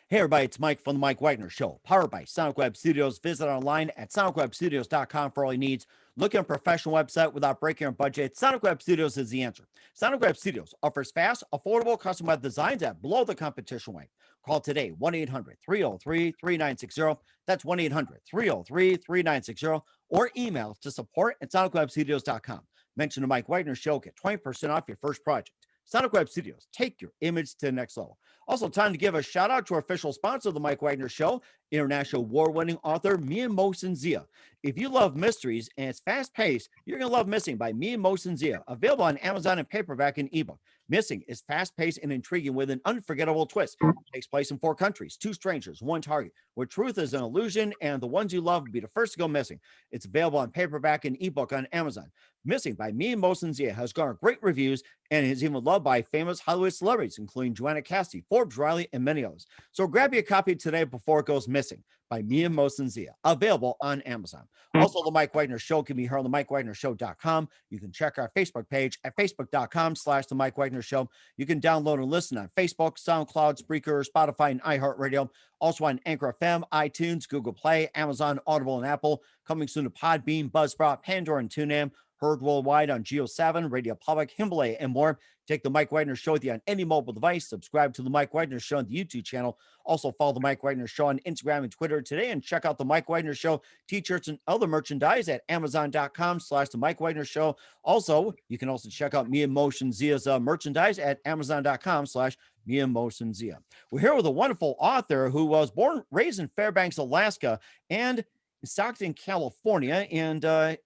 Hey everybody, it's Mike from the Mike Wagner Show, powered by Sonic Web Studios. Visit online at sonicwebstudios.com for all your needs. Looking at a professional website without breaking your budget? Sonic Web Studios is the answer. Sonic Web Studios offers fast, affordable custom web designs at below the competition rate. Call today, 1-800-303-3960. That's 1-800-303-3960. Or email to support at sonicwebstudios.com. Mention the Mike Wagner Show, get 20% off your first project. Sonic Web Studios, take your image to the next level. Also, time to give a shout out to our official sponsor of the Mike Wagner Show, international award-winning author Mia Mohsen Zia. If you love mysteries and it's fast-paced, you're going to love Missing by Mia Mohsen Zia, available on Amazon in paperback and ebook. Missing is fast-paced and intriguing with an unforgettable twist. It takes place in 4 countries, 2 strangers, 1 target, where truth is an illusion and the ones you love will be the first to go missing. It's available on paperback and ebook on Amazon. Missing by Mia Mohsen Zia has garnered great reviews and is even loved by famous Hollywood celebrities, including Joanna Cassidy, Forbes Riley, and many others. So grab your copy today before it goes missing by Mia Mohsen Zia, available on Amazon. Also, the Mike Wagner Show can be heard on the MikeWagnerShow.com. You can check our Facebook page at facebook.com/the Mike Wagner Show. You can download and listen on Facebook, SoundCloud, Spreaker, Spotify, and iHeartRadio. Also on Anchor FM, iTunes, Google Play, Amazon, Audible, and Apple. Coming soon to Podbean, Buzzsprout, Pandora, and TuneIn. Heard worldwide on Geo 7, Radio Public, Himalaya, and more. Take the Mike Wagner Show with you on any mobile device. Subscribe to the Mike Wagner Show on the YouTube channel. Also follow the Mike Wagner Show on Instagram and Twitter today, and check out the Mike Wagner Show t-shirts and other merchandise at amazon.com/the Mike Wagner Show. Also, you can also check out Mia Mohsen Zia's merchandise at amazon.com/Mia Mohsen Zia. We're here with a wonderful author who was raised in Fairbanks, Alaska, and Stockton, California, and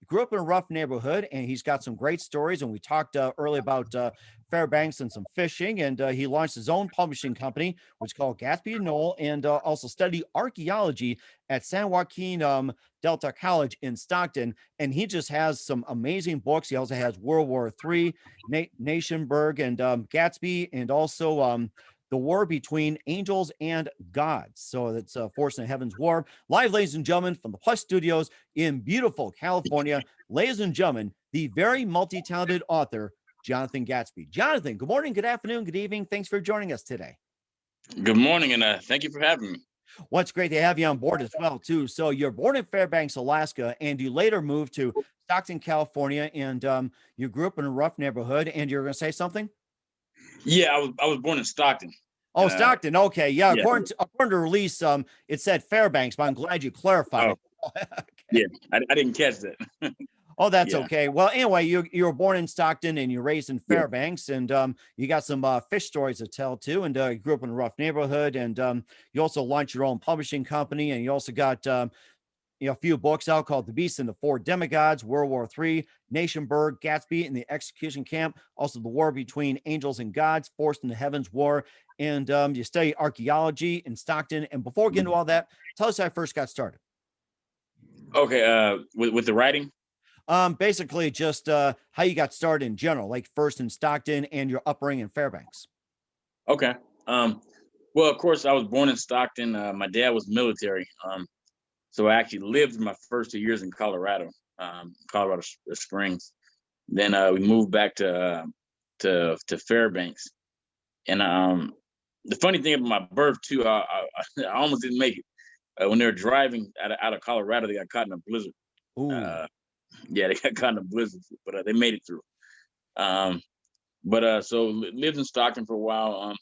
grew up in a rough neighborhood. And he's got some great stories. And we talked earlier about Fairbanks and some fishing. And he launched his own publishing company, which is called Gatsby and Knoll, and also studied archaeology at San Joaquin Delta College in Stockton. And he just has some amazing books. He also has World War III, Nationburg, and Gatsby, and also The War Between Angels and Gods. So that's Force in Heaven's War. Live, ladies and gentlemen, from the Plus Studios in beautiful California. Ladies and gentlemen, the very multi-talented author, Jonathan Gatsby. Jonathan, good morning, good afternoon, good evening. Thanks for joining us today. Good morning, and thank you for having me. Well, it's great to have you on board as well, too. So you're born in Fairbanks, Alaska, and you later moved to Stockton, California, and you grew up in a rough neighborhood, and you're going to say something? Yeah, I was born in Stockton. Oh, Stockton. Okay. Yeah. Yeah. According to release, it said Fairbanks, but I'm glad you clarified it. Okay. Yeah, I didn't catch that. Oh, that's Yeah. okay. Well, anyway, you were born in Stockton and you're raised in Fairbanks, and you got some fish stories to tell too. And you grew up in a rough neighborhood, and you also launched your own publishing company, and you also got a few books out called The Beast and the Four Demigods, World War III, Nationburg, Gatsby and the Execution Camp, also The War Between Angels and Gods, Forced into Heaven's War, and you study archaeology in Stockton. And before we get into all that, tell us how I first got started. Okay, with the writing? Basically just how you got started in general, like first in Stockton and your upbringing in Fairbanks. Okay. Well, of course, I was born in Stockton. My dad was military. So I actually lived my first 2 years in Colorado, Colorado Springs. Then we moved back to Fairbanks. And the funny thing about my birth too, I almost didn't make it. When they were driving out of Colorado, they got caught in a blizzard. Yeah, they got caught in a blizzard, but they made it through. So lived in Stockton for a while.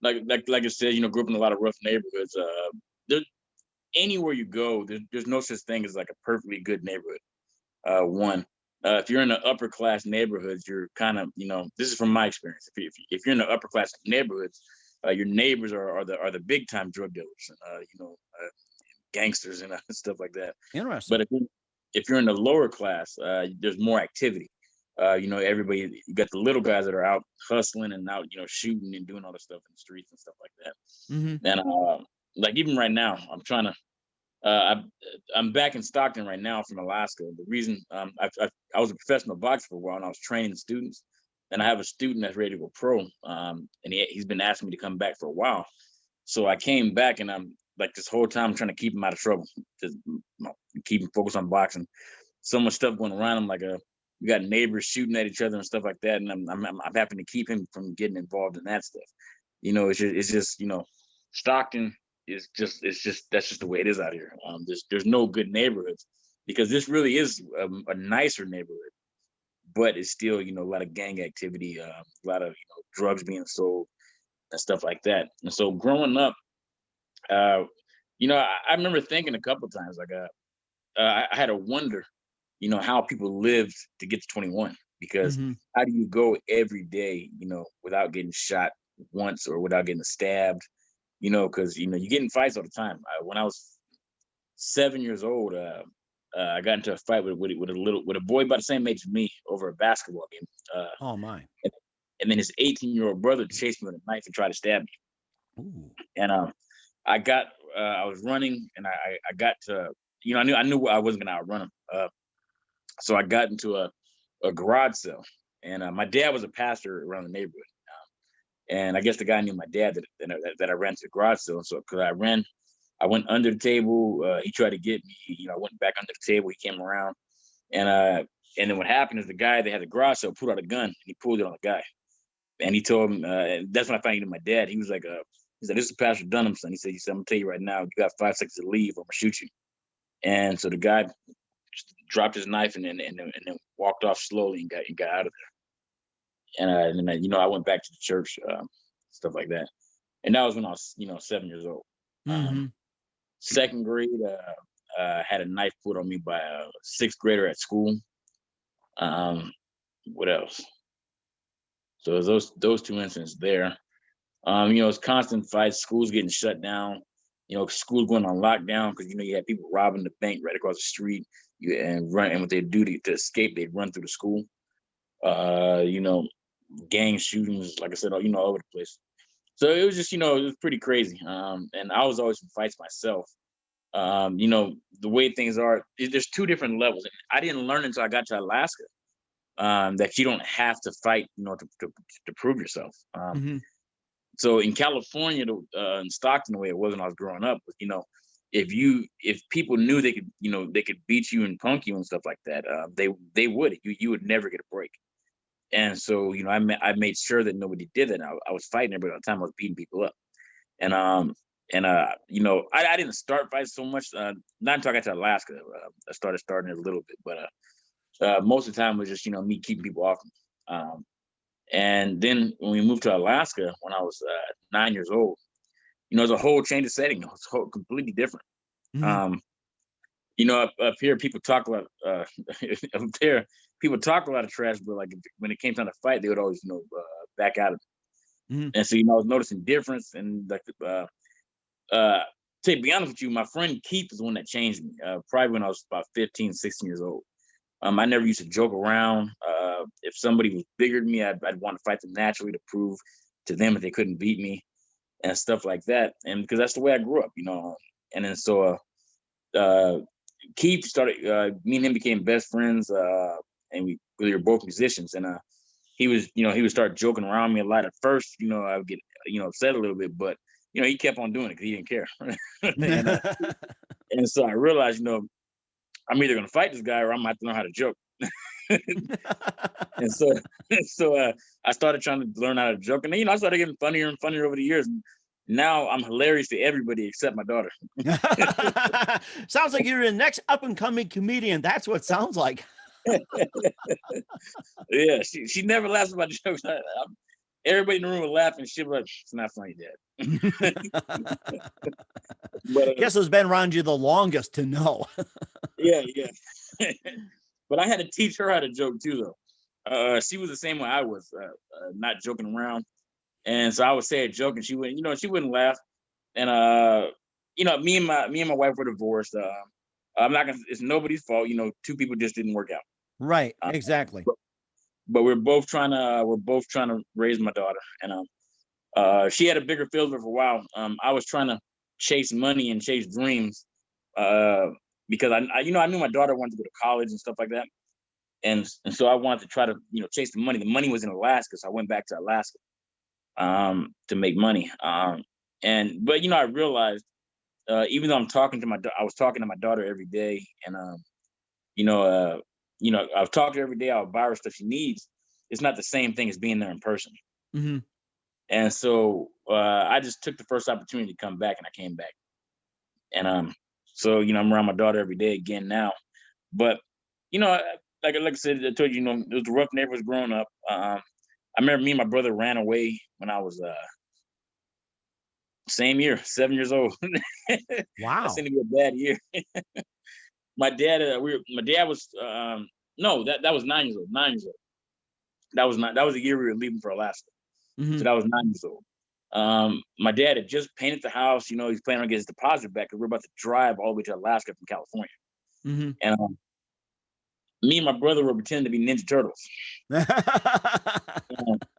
Like I said, grew up in a lot of rough neighborhoods. Anywhere you go, there's no such thing as like a perfectly good neighborhood. If you're in the upper class neighborhoods, you're kind of, this is from my experience. If you're in the upper class neighborhoods, your neighbors are the big time drug dealers, gangsters and stuff like that. Interesting. But if you're in the lower class, there's more activity. Everybody, you got the little guys that are out hustling and out, shooting and doing all the stuff in the streets and stuff like that. Mm-hmm. And like even right now, I'm back in Stockton right now from Alaska. The reason I was a professional boxer for a while, and I was training students. And I have a student that's ready to go pro, and he's been asking me to come back for a while. So I came back, and I'm like this whole time I'm trying to keep him out of trouble, just keep him focused on boxing. So much stuff going around. I'm like, we got neighbors shooting at each other and stuff like that, and I'm having to keep him from getting involved in that stuff. It's just Stockton. that's just the way it is out here. There's no good neighborhoods because this really is a nicer neighborhood, but it's still, a lot of gang activity, a lot of, drugs being sold and stuff like that. And so growing up, I remember thinking a couple of times, like, I had to wonder, how people lived to get to 21, because Mm-hmm. how do you go every day, without getting shot once or without getting stabbed, because, you get in fights all the time. When I was 7 years old, I got into a fight with a boy about the same age as me over a basketball game. Oh my. And, and then his 18-year-old brother chased me with a knife and tried to stab me. Ooh. And I was running, and I got to, I knew I wasn't gonna outrun him. So I got into a garage sale, and my dad was a pastor around the neighborhood. And I guess the guy knew my dad that I ran to the garage sale. So because I went under the table. He tried to get me. I went back under the table. He came around, and then what happened is the guy that had the garage sale pulled out a gun and he pulled it on the guy. And he told him, and that's when I found out my dad. He was like, he said, "This is Pastor Dunham's son." He said, "I'm gonna tell you right now, you got 5 seconds to leave, or I'm gonna shoot you." And so the guy dropped his knife and then walked off slowly and got out of there. And then I went back to the church, stuff like that. And that was when I was 7 years old. Mm-hmm. Second grade, had a knife put on me by a sixth grader at school. What else? So it was those two incidents there. It's constant fights, schools getting shut down, schools going on lockdown because you had people robbing the bank right across the street. And what they do to escape, they'd run through the school. Gang shootings, like I said, all over the place. So it was just, it was pretty crazy. And I was always in fights myself. The way things are, there's two different levels. And I didn't learn until I got to Alaska that you don't have to fight, to prove yourself. Mm-hmm. So in California, in Stockton, the way it was when I was growing up, was, if people knew they could, they could beat you and punk you and stuff like that, they would. You would never get a break. And so, I made sure that nobody did that. I was fighting everybody all the time. I was beating people up. And I didn't start fights so much. Not until I got to Alaska. I starting it a little bit, but most of the time it was just me keeping people off me. And then when we moved to Alaska, when I was 9 years old, it was a whole change of setting. It was completely different. Mm-hmm. Up here, people talk about up there, people talk a lot of trash, but like when it came time to fight, they would always, back out of it. Mm-hmm. And so, I was noticing difference. And like, to be honest with you, my friend Keith is the one that changed me. Probably when I was about 15, 16 years old. I never used to joke around. If somebody was bigger than me, I'd want to fight them naturally to prove to them that they couldn't beat me and stuff like that. And because that's the way I grew up, And then so Keith started, me and him became best friends, and we were both musicians. And he would start joking around me a lot. At first, I would get, upset a little bit, but he kept on doing it because he didn't care. and so I realized, I'm either gonna fight this guy or I'm gonna have to learn how to joke. And so I started trying to learn how to joke, and then, I started getting funnier and funnier over the years. And now I'm hilarious to everybody except my daughter. Sounds like you're the next up and coming comedian. That's what it sounds like. Yeah, she never laughs about the jokes. Everybody in the room will laugh, and she'll be like, "It's not funny, Dad." But guess who's been around you the longest to know. Yeah. But I had to teach her how to joke too, though. She was the same way I was, not joking around. And so I would say a joke, and she wouldn't laugh. And me and my wife were divorced. I'm not gonna. It's nobody's fault. Two people just didn't work out. Right. Exactly. But we're both trying to raise my daughter. And she had a bigger field for a while. I was trying to chase money and chase dreams. Because I knew my daughter wanted to go to college and stuff like that. And so I wanted to try to, chase the money. The money was in Alaska. So I went back to Alaska, to make money. But I realized, even though I was talking to my daughter every day, and, I was talking to her every day. I would buy her stuff she needs. It's not the same thing as being there in person. Mm-hmm. And so I just took the first opportunity to come back, and I came back. And so I'm around my daughter every day again now. But like I said, I told you, it was a rough neighborhoods growing up. I remember me and my brother ran away when I was same year, 7 years old. That Wow. seemed to be a bad year. My dad, my dad was no, that was 9 years old. 9 years old. That was the year we were leaving for Alaska. So Hmm. that was 9 years old. My dad had just painted the house. He's planning on getting his deposit back because we're about to drive all the way to Alaska from California. Hmm. And me and my brother were pretending to be Ninja Turtles.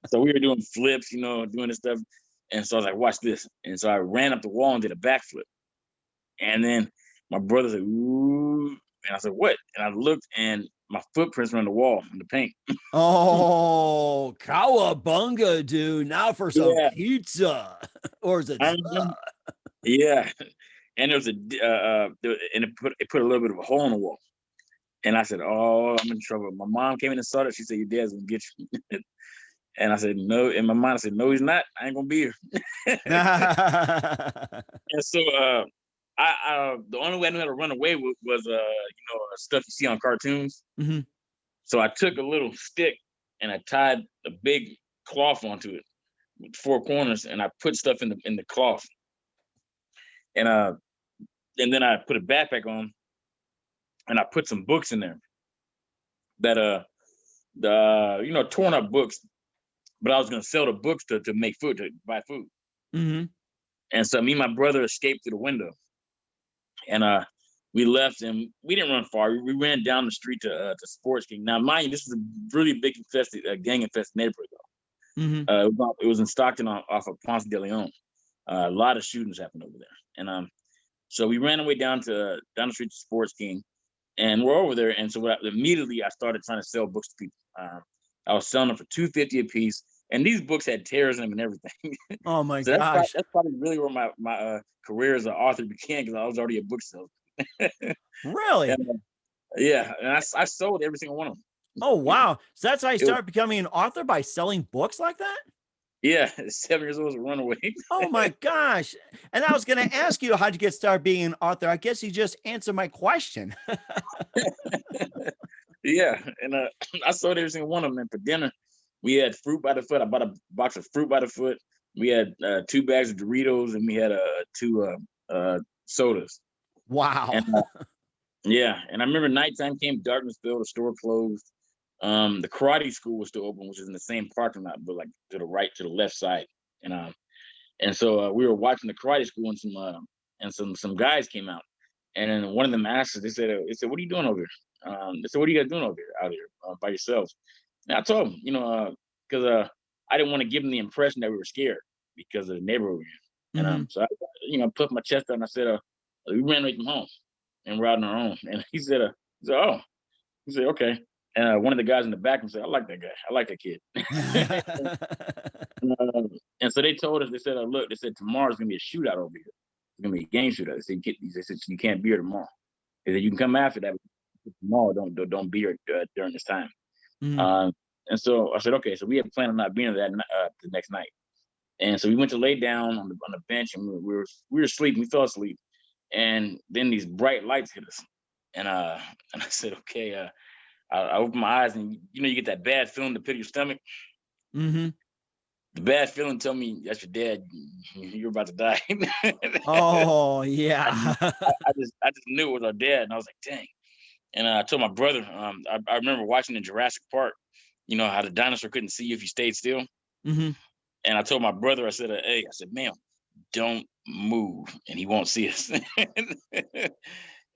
So we were doing flips, doing this stuff. And so I was like, watch this. And so I ran up the wall and did a backflip. And then my brother said, ooh. And I said, what? And I looked, and my footprints were on the wall in the paint. Oh, cowabunga, dude. Now for some Yeah. pizza. Or is it? I remember. Yeah. And there was and it put a little bit of a hole in the wall. And I said, oh, I'm in trouble. My mom came in and saw that. She said, your dad's gonna get you. And I said, no. In my mind, I said, no, he's not. I ain't gonna be here. And so the only way I knew how to run away was stuff you see on cartoons. Hmm. So I took a little stick and I tied a big cloth onto it with four corners, and I put stuff in the cloth. And then I put a backpack on, and I put some books in there that torn up books, but I was gonna sell the books to make food, to buy food. Hmm. And so me and my brother escaped through the window, and we left, and we didn't run far. We ran down the street to Sports King. Now, mind you, this is a really big gang infested neighborhood, though. Hmm. It was in Stockton off of Ponce de Leon. A lot of shootings happened over there, and so we ran away down the street to Sports King, and we're over there. And so immediately I started trying to sell books to people. I was selling them for $2.50 a piece, and these books had tears in them and everything. Oh my So gosh. that's probably really where my career as an author began, because I was already a bookseller. Really? And, yeah, and I sold every single one of them. Oh wow. So that's how you It was, started becoming an author, by selling books like that? yeah, 7 years old was a runaway. Oh my gosh. And I was going to ask you, how'd you get started being an author? I guess you just answered my question. Yeah, and I sold every single one of them. And for dinner, we had fruit by the foot. I bought a box of fruit by the foot. We had 2 bags of Doritos, and we had two sodas. Wow. And yeah, and I remember nighttime came, darkness fell, the store closed. The karate school was still open, which is in the same parking lot, but like to the right, to the left side. And so we were watching the karate school, and some guys came out, and then one of them asked us. They said, "What are you doing over here?" They said, "What are you guys doing over here, out here by yourselves?" And I told them, because I didn't want to give them the impression that we were scared because of the neighborhood we were in. And Hmm. so I, put my chest out and I said, "We ran away from home, and we're out on our own." And "Oh," he said, "Okay." And one of the guys in the back said, "I like that guy. I like that kid." And so they told us, they said, "Look," they said, "tomorrow's gonna be a shootout over here. It's gonna be a gang shootout." They said, they said, "You can't be here tomorrow." They said, "You can come after that, but tomorrow don't be here during this time." Hmm. Um, and so I said, "Okay." So we had planned on not being there the next night. And so we went to lay down on the bench, and we were sleeping. We fell asleep, and then these bright lights hit us, and and I said, "Okay." I opened my eyes, and you get that bad feeling in the pit of your stomach. Hmm. The bad feeling told me, that's your dad. You're about to die. Oh And yeah. I just knew it was our dad, and I was like, dang. And I told my brother, I remember watching in Jurassic Park, how the dinosaur couldn't see you if you stayed still. Hmm. And I told my brother, I said, "Hey," I said, "man, don't move, and he won't see us."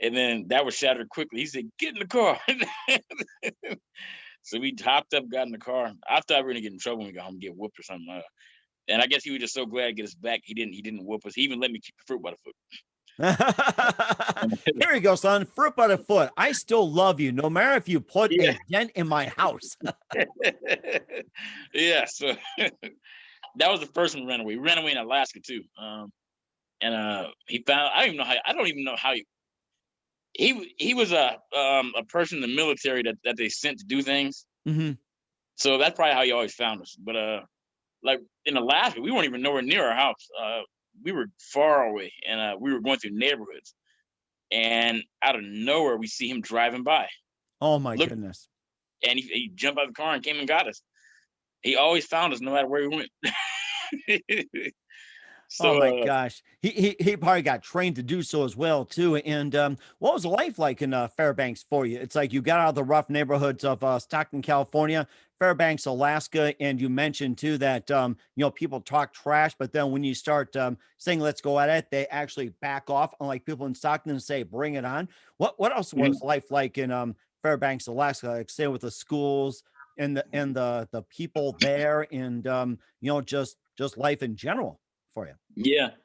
And then that was shattered quickly. He said, "Get in the car." So we hopped up, got in the car. I thought we were gonna get in trouble when we got home, get whooped or something. And I guess he was just so glad to get us back. He didn't whoop us. He even let me keep the fruit by the foot. Here you go, son. Fruit by the foot. I still love you, no matter if you put Yeah. a dent in my house. Yeah. So that was the first one we ran away. We ran away in Alaska too. And he found, I don't even know how he was a person in the military that they sent to do things. Hmm. So that's probably how he always found us. But like in Alaska, we weren't even nowhere near our house. We were far away, and we were going through neighborhoods, and out of nowhere, we see him driving by. Oh my Look, goodness. and he jumped out of the car and came and got us. He always found us, no matter where we went. Oh so my gosh. He probably got trained to do so as well too. And what was life like in Fairbanks for you? It's like you got out of the rough neighborhoods of Stockton, California, Fairbanks, Alaska, and you mentioned too that people talk trash, but then when you start saying let's go at it, they actually back off, unlike people in Stockton and say bring it on. What else was Mhm. life like in Fairbanks, Alaska? Like say with the schools and the people there, and just life in general for you. Yeah,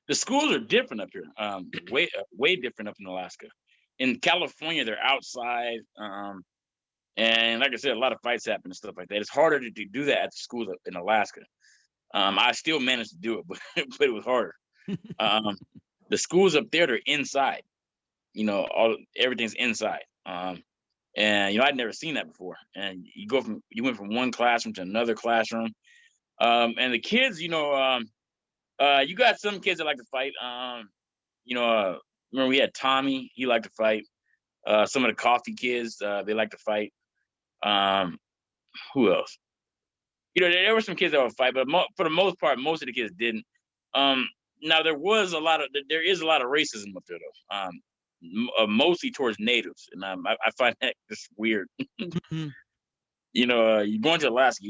the schools are different up here. Way different up in Alaska. In California, they're outside. And like I said, a lot of fights happen and stuff like that. It's harder to do that at the schools in Alaska. I still managed to do it, but but it was harder. Um, the schools up there, they're inside. Everything's inside. And I'd never seen that before. And you went from one classroom to another classroom. And the kids, you got some kids that like to fight. You know, uh, Remember we had Tommy. He liked to fight. Some of the coffee kids, they like to fight. Um, who else? There were some kids that would fight, but for the most part, most of the kids didn't. Um, Now there is a lot of racism up there though. Mostly towards natives, and I find that just weird. Mhm. You're going to Alaska,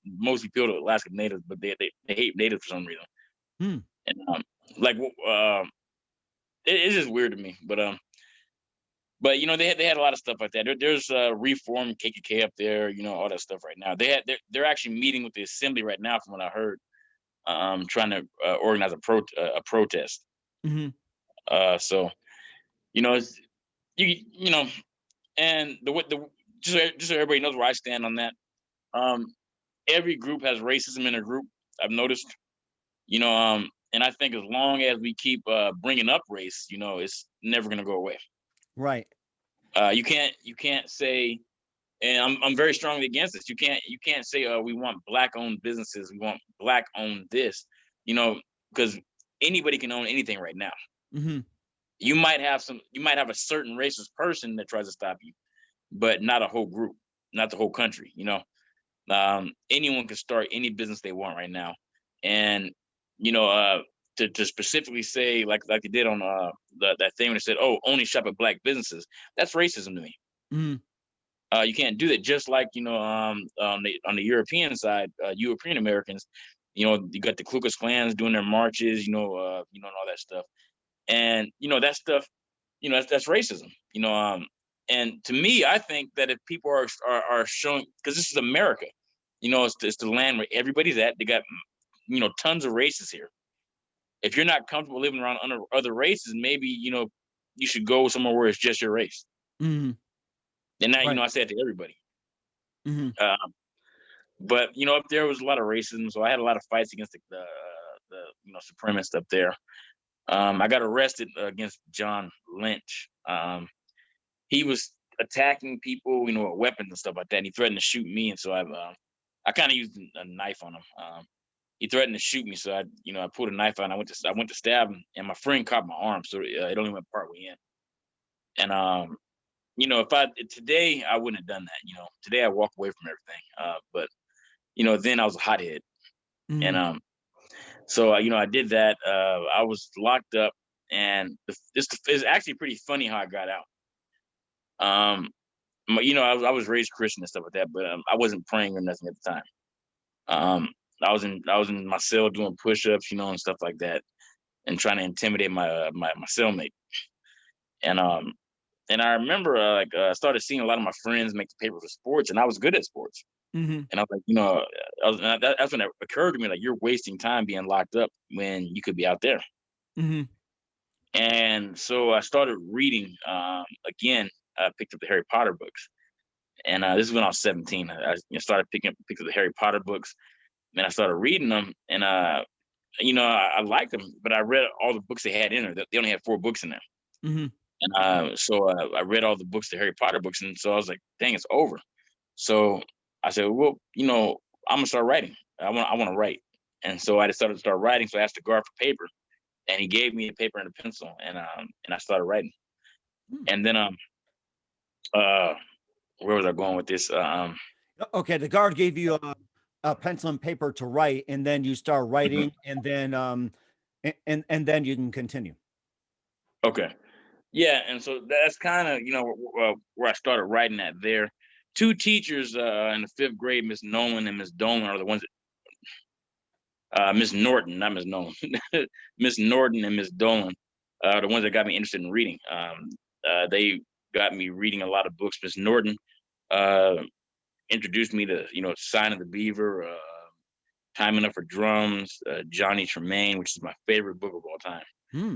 mostly people to Alaska natives, but they hate natives for some reason. Hmm. And like it's just weird to me. But they had a lot of stuff like that. There's Reform KKK up there, all that stuff right now. They're actually meeting with the assembly right now, from what I heard, trying to organize a protest. Mhm. So it's, you know, and the just so everybody knows where I stand on that. Um, every group has racism in a group. I've noticed, and I think as long as we keep bringing up race, it's never gonna go away. Right. You can't say, and I'm very strongly against this. You can't say, we want black owned businesses, we want black owned this, because anybody can own anything right now. Mhm. You might have a certain racist person that tries to stop you, but not a whole group, not the whole country. Anyone can start any business they want right now, and you know, uh, to specifically say, like they did on that thing when they said, "Oh, only shop at black businesses." That's racism to me. Mhm. You can't do that. Just like on the European side, European Americans, you got the Ku Klux Klans doing their marches, and all that stuff, and that stuff, that's racism. And to me, I think that if people are showing, because this is America, it's the land where everybody's at. They got tons of races here. If you're not comfortable living around other races, maybe you should go somewhere where it's just your race. Mhm. And that, Right. I say it to everybody. Mhm. Um, but up there was a lot of racism, so I had a lot of fights against the supremacists up there. I got arrested against John Lynch. He was attacking people, with weapons and stuff like that. And he threatened to shoot me, and so I kind of used a knife on him. He threatened to shoot me, so I pulled a knife out. And I went to stab him, and my friend caught my arm, so it only went part way in. And if I today I wouldn't have done that. Today I walk away from everything. But then I was a hothead, and Mhm. so I did that. I was locked up, and this is actually pretty funny how I got out. Um, I was raised Christian and stuff like that, but I wasn't praying or nothing at the time. I was in my cell doing push-ups, and stuff like that, and trying to intimidate my cellmate. And and I remember I started seeing a lot of my friends make the paper for sports, and I was good at sports. Mhm. And I was like, that's when it occurred to me, like, you're wasting time being locked up when you could be out there. Mhm. And so I started reading again. I picked up the Harry Potter books, and this is when I was 17. Started picked up the Harry Potter books, and I started reading them, and I liked them, but I read all the books they had in there. They only had 4 books in there, Mhm. and so I read all the books, the Harry Potter books, and so I was like, "Dang, it's over." So I said, "Well, I'm gonna start writing." I want to write. And so I decided to start writing. So I asked the guard for paper, and he gave me a paper and a pencil, and I started writing. Hmm. And then where was I going with this? Okay, the guard gave you a pencil and paper to write, and then you start writing, and and then you can continue. Okay. Yeah, and so that's kind of where I started writing at there. Two teachers in the fifth grade, Miss Nolan and Miss Dolan, are the ones that Miss Norton, not Miss Nolan, Miss Norton and Miss Dolan are the ones that got me interested in reading. They got me reading a lot of books. Miss Norton uh, introduced me to Sign of the Beaver, Time Enough for Drums, Johnny Tremaine, which is my favorite book of all time. Hmm.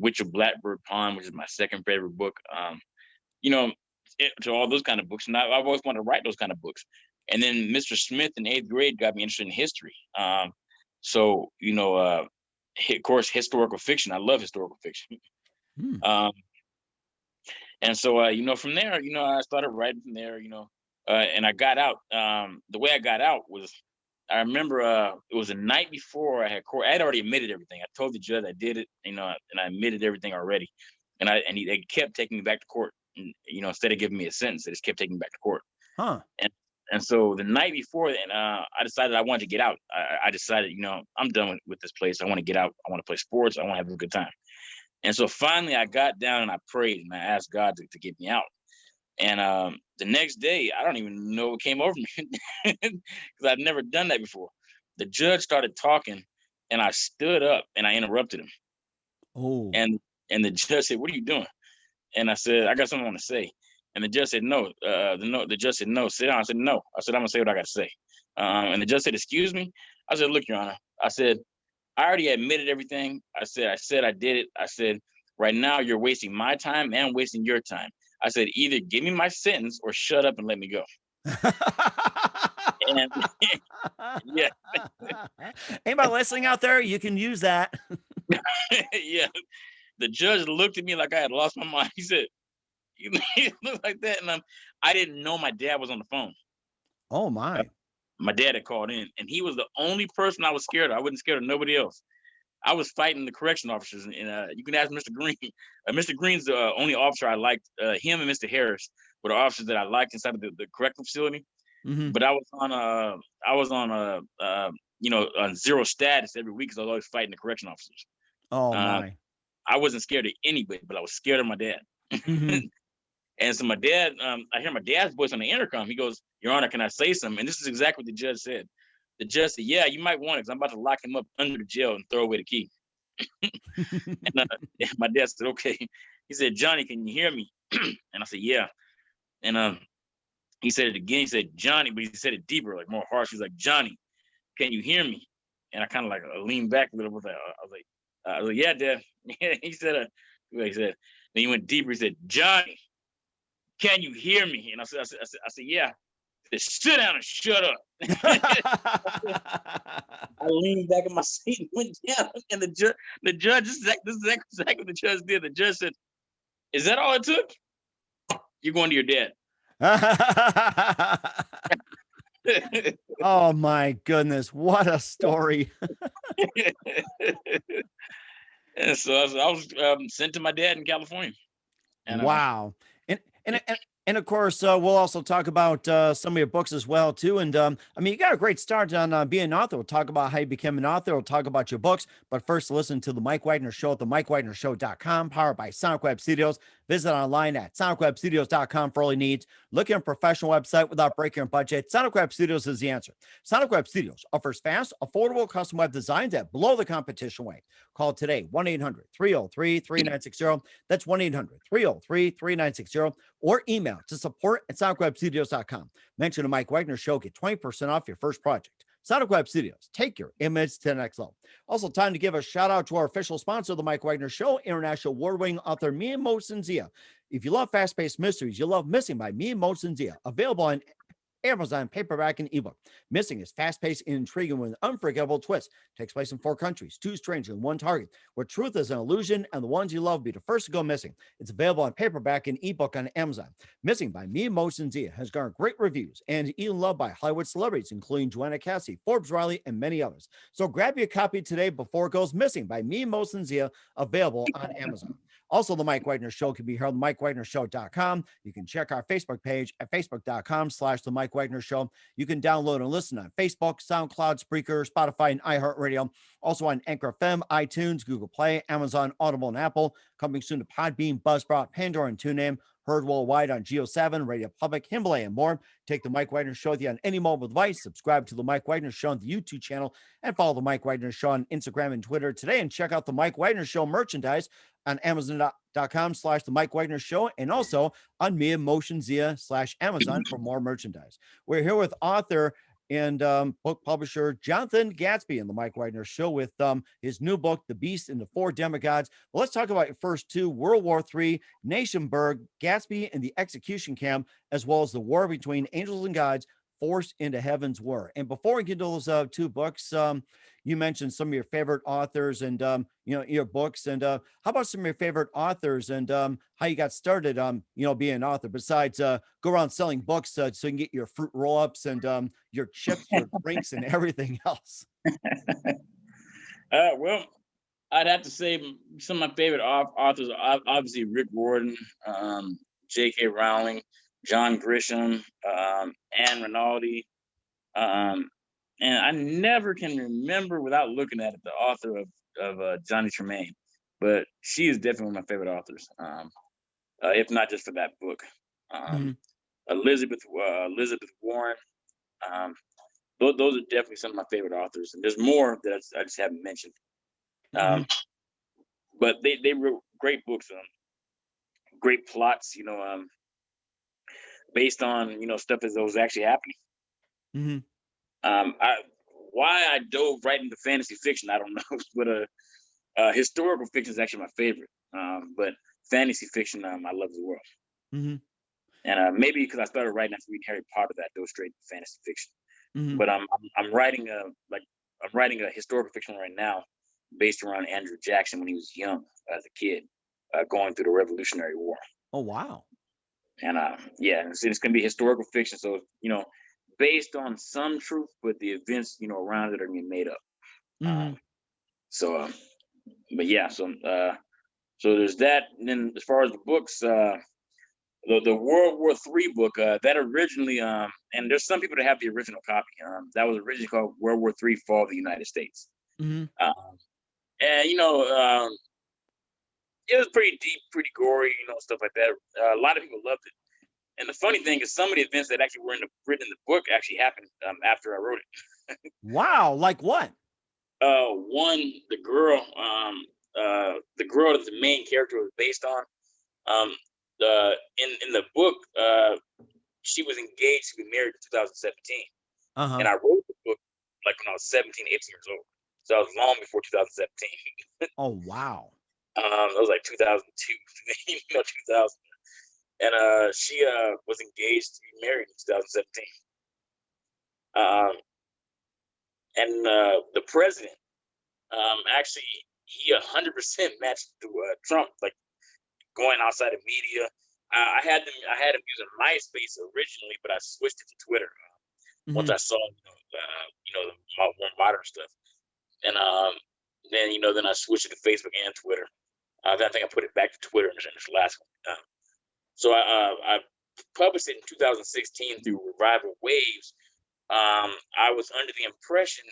Witch of Blackbird Pond, which is my second favorite book. You know, to all those kind of books, and I've always wanted to write those kind of books. And then Mr. Smith in eighth grade got me interested in history. So of course, historical fiction. I love historical fiction. Hmm. And so from there, I started writing from there. And I got out. The way I got out was, I remember it was the night before I had court. I had already admitted everything. I told the judge I did it, and I admitted everything already. And they kept taking me back to court. And, instead of giving me a sentence, they just kept taking me back to court. Huh. And so the night before, and I decided I wanted to get out. I decided, I'm done with this place. I want to get out. I want to play sports. I want to have a good time. And so finally, I got down and I prayed and I asked God to get me out. And the next day, I don't even know what came over me because I'd never done that before. The judge started talking, and I stood up and I interrupted him. Oh. And the judge said, "What are you doing?" And I said, "I got something I want to say." And the judge said, "No." The judge said, "No, sit down." I said, "No." I said, "I'm gonna say what I got to say." And the judge said, "Excuse me." I said, "Look, Your Honor." I said, "I already admitted everything. I said I did it. I said, right now you're wasting my time and wasting your time. I said, either give me my sentence or shut up and let me go." And yeah, Anybody listening out there, you can use that. yeah. The judge looked at me like I had lost my mind. He said, "You look like that," and I didn't know my dad was on the phone. Oh my. My dad had called in, and he was the only person I was scared of. I wasn't scared of nobody else. I was fighting the correction officers, and you can ask Mr. Green. Mr. Green's the only officer I liked. Him and Mr. Harris were the officers that I liked inside of the correctional facility. Mm-hmm. But I was on zero status every week because I was always fighting the correction officers. Oh Uh, my. I wasn't scared of anybody, but I was scared of my dad. Mm-hmm. And so my dad, I hear my dad's voice on the intercom. He goes, "Your Honor, can I say something?" And this is exactly what the judge said. The judge said, "Yeah, you might want it because I'm about to lock him up under the jail and throw away the key." And my dad said, "Okay." He said, "Johnny, can you hear me?" And I said, "Yeah." And he said it again. He said, "Johnny," but he said it deeper, like more harsh. He's like, "Johnny, can you hear me?" And I kind of like leaned back a little bit. I was like, "Yeah, Dad." He said, then he went deeper. He said, "Johnny, can you hear me?" And I said, "Yeah." He said, "Sit down and shut up." I leaned back in my seat and went down. And the judge, this is exactly what the judge did. The judge said, "Is that all it took? You're going to your dad." Oh my goodness, what a story. And so I was sent to my dad in California. And Wow. And and of course, we'll also talk about some of your books as well too. And I mean, you got a great start on being an author. We'll talk about how you became an author. We'll talk about your books. But first, listen to the Mike Wagner Show at the MikeWagnerShow.com, powered by Sonic Web Studios. Visit online at SonicWebStudios.com for all your needs. Looking at a professional website without breaking your budget? Sonic Web Studios is the answer. Sonic Web Studios offers fast, affordable custom web designs that blow the competition away. Call today, 1-800-303-3960. That's 1-800-303-3960. Or email to support@sonicwebstudios.com. Mention the Mike Wagner Show. Get 20% off your first project. Sonic Web Studios. Take your image to the next level. Also, time to give a shout out to our official sponsor of the Mike Wagner Show, international award-winning author Mia Mosensia. If you love fast-paced mysteries, you love Missing by Mia Mosensia. Available on Amazon paperback and ebook. Missing is fast-paced and intriguing with an unforgettable twist. Takes place in 4 countries, 2 strangers, and 1 target, where truth is an illusion and the ones you love be the first to go missing. It's available on paperback and ebook on Amazon. Missing by Me, Motion Zia has garnered great reviews and even loved by Hollywood celebrities, including Joanna Cassie, Forbes Riley, and many others. So grab your copy today before it goes missing by Me, Motion Zia, available on Amazon. Also, the Mike Wagner Show can be heard on MikeWagnerShow.com. You can check our Facebook page at Facebook.com/The Mike Wagner Show. You can download and listen on Facebook, SoundCloud, Spreaker, Spotify, and iHeartRadio. Also on Anchor FM, iTunes, Google Play, Amazon, Audible, and Apple. Coming soon to Podbean, Buzzsprout, Pandora, and TuneIn. Heard worldwide on Geo7, Radio Public, Himalaya, and more. Take the Mike Wagner Show with you on any mobile device. Subscribe to the Mike Wagner Show on the YouTube channel and follow the Mike Wagner Show on Instagram and Twitter today. And check out the Mike Wagner Show merchandise on Amazon.com/the Mike Wagner Show and also on Me and Motion Zia/Amazon for more merchandise. We're here with author and book publisher Jonathan Gatsby in the Mike Wagner Show with his new book, The Beast and the 4 Demigods. Well, let's talk about your first 2, World War III, Nationburg, Gatsby and the Execution Camp, as well as the war between angels and gods forced into heaven's war. And before we get to those 2 books, you mentioned some of your favorite authors and your books. And how about some of your favorite authors and how you got started being an author, besides go around selling books so you can get your fruit roll-ups and your chips, your drinks, and everything else? Well, I'd have to say some of my favorite authors are obviously Rick Riordan, J.K. Rowling, John Grisham, Anne Rinaldi, and I never can remember without looking at it the author of Johnny Tremaine, but she is definitely one of my favorite authors, if not just for that book. Elizabeth Warren, those are definitely some of my favorite authors, and there's more that I just haven't mentioned. But they wrote great books, great plots, based on stuff that was actually happening. Why I dove right into fantasy fiction, I don't know, but historical fiction is actually my favorite. But fantasy fiction, I love as well. And maybe because I started writing after reading Harry Potter, that I dove straight into fantasy fiction. But I'm writing a historical fiction right now, based around Andrew Jackson when he was young as a kid, going through the Revolutionary War. Oh wow! And it's going to be historical fiction, so based on some truth, but the events around it are being made up. So there's that. And then as far as the books, the World War III book, that originally, and there's some people that have the original copy. That was originally called World War III: Fall of the United States. And it was pretty deep, pretty gory, stuff like that. A lot of people loved it. And the funny thing is, some of the events that actually were written in the book actually happened after I wrote it. Wow, like what? One, the girl that the main character was based on, in the book, she was engaged to be married in 2017. And I wrote the book like when I was 17, 18 years old. So I was long before 2017. Oh wow. It was like 2002, 2000. And she was engaged to be married in 2017. And the president, actually, he 100% matched to Trump, like going outside of media. I had him using MySpace originally, but I switched it to Twitter once I saw the more modern stuff. And then I switched it to Facebook and Twitter. I think I put it back to Twitter in this last one. So I published it in 2016 through Revival Waves. I was under the impression